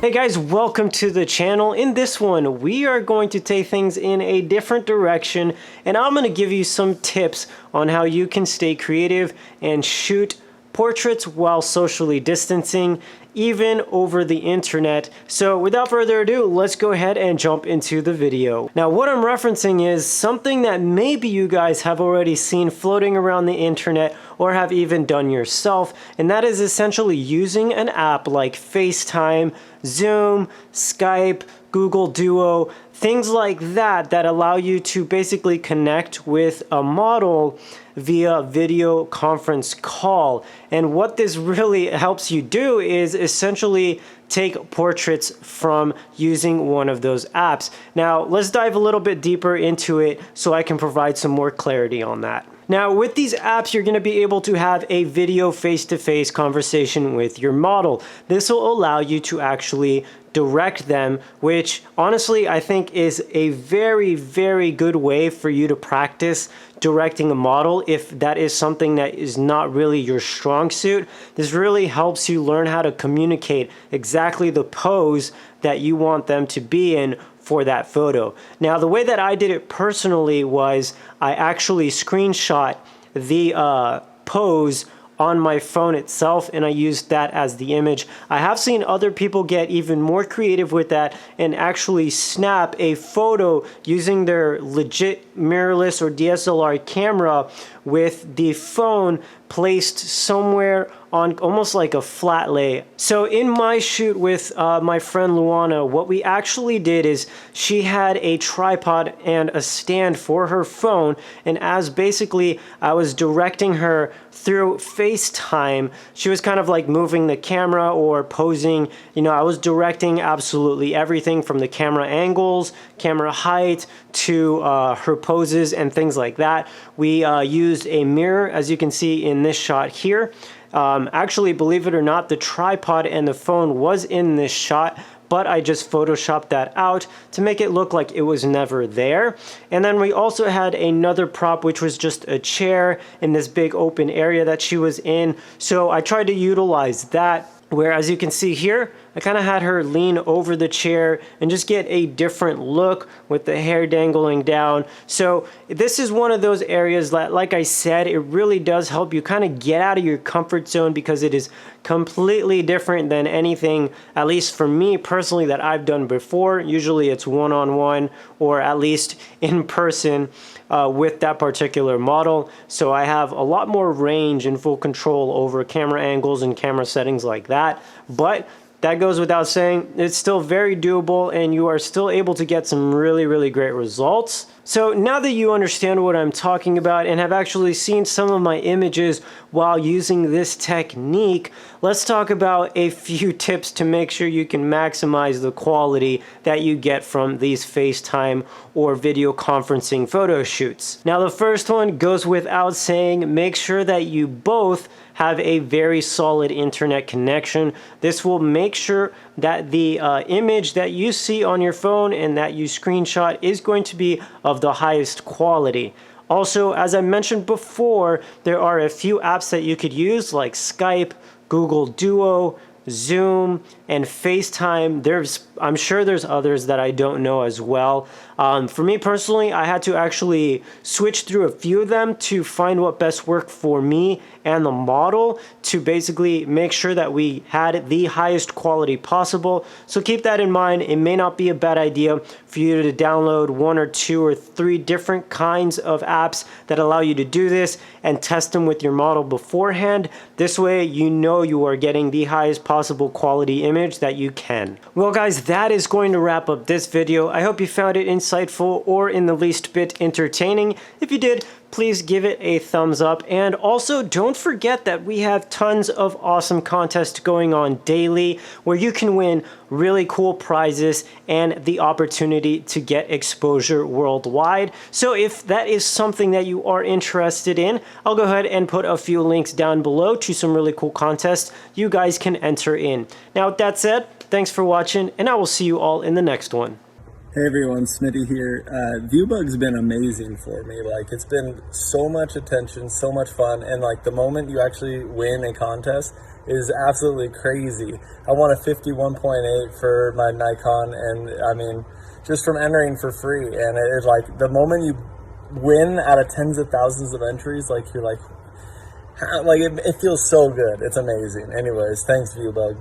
Hey guys, welcome to the channel. In this one, we are going to take things in a different direction, and I'm going to give you some tips on how you can stay creative and shoot portraits while socially distancing, even over the internet. So without further ado, let's go ahead and jump into the video. Now, what I'm referencing is something that maybe you guys have already seen floating around the internet or have even done yourself, and that is essentially using an app like FaceTime, Zoom, Skype, Google Duo, things like that that allow you to basically connect with a model via video conference call. And what this really helps you do is essentially take portraits from using one of those apps. Now, let's dive a little bit deeper into it so I can provide some more clarity on that. Now, with these apps, you're going to be able to have a video face-to-face conversation with your model. This will allow you to actually direct them, which honestly I think is a very, very good way for you to practice directing a model if that is something that is not really your strong suit. This really helps you learn how to communicate exactly the pose that you want them to be in for that photo. Now, the way that I did it personally was I actually screenshot the pose on my phone itself, and I used that as the image. I have seen other people get even more creative with that and actually snap a photo using their legit mirrorless or DSLR camera with the phone placed somewhere on almost like a flat lay. So in my shoot with my friend Luana, what we actually did is she had a tripod and a stand for her phone, and as basically I was directing her through FaceTime, she was kind of like moving the camera or posing. You know, I was directing absolutely everything from the camera angles, camera height, to her poses and things like that. We used a mirror, as you can see in this shot here. Actually, believe it or not, the tripod and the phone was in this shot, but I just photoshopped that out to make it look like it was never there. And then we also had another prop, which was just a chair in this big open area that she was in. So I tried to utilize that, where as you can see here, I kind of had her lean over the chair and just get a different look with the hair dangling down. So this is one of those areas that, like I said, it really does help you kind of get out of your comfort zone, because it is completely different than anything, at least for me personally, that I've done before. Usually it's one-on-one or at least in person with that particular model. So I have a lot more range and full control over camera angles and camera settings like that. But that goes without saying, it's still very doable and you are still able to get some really, really great results. So now that you understand what I'm talking about and have actually seen some of my images while using this technique, let's talk about a few tips to make sure you can maximize the quality that you get from these FaceTime or video conferencing photo shoots. Now, the first one goes without saying, make sure that you both have a very solid internet connection. This will make sure that the image that you see on your phone and that you screenshot is going to be of the highest quality. Also, as I mentioned before, there are a few apps that you could use like Skype, Google Duo, Zoom, and FaceTime. I'm sure there's others that I don't know as well. For me personally, I had to actually switch through a few of them to find what best worked for me and the model to basically make sure that we had the highest quality possible. So keep that in mind. It may not be a bad idea for you to download 1 or 2 or 3 different kinds of apps that allow you to do this and test them with your model beforehand. This way you know you are getting the highest possible quality image that you can. Well guys, that is going to wrap up this video. I hope you found it insightful or in the least bit entertaining. If you did, please give it a thumbs up, and also don't forget that we have tons of awesome contests going on daily where you can win really cool prizes and the opportunity to get exposure worldwide. So if that is something that you are interested in, I'll go ahead and put a few links down below to some really cool contests you guys can enter in. Now, with that said, thanks for watching, and I will see you all in the next one. Hey everyone, Smitty here. ViewBug's been amazing for me. Like, it's been so much attention, so much fun, and like the moment you actually win a contest is absolutely crazy. I won a 51.8 for my Nikon, and I mean, just from entering for free. And it's like the moment you win out of tens of thousands of entries, like you're like, how, like it feels so good. It's amazing. Anyways, thanks ViewBug.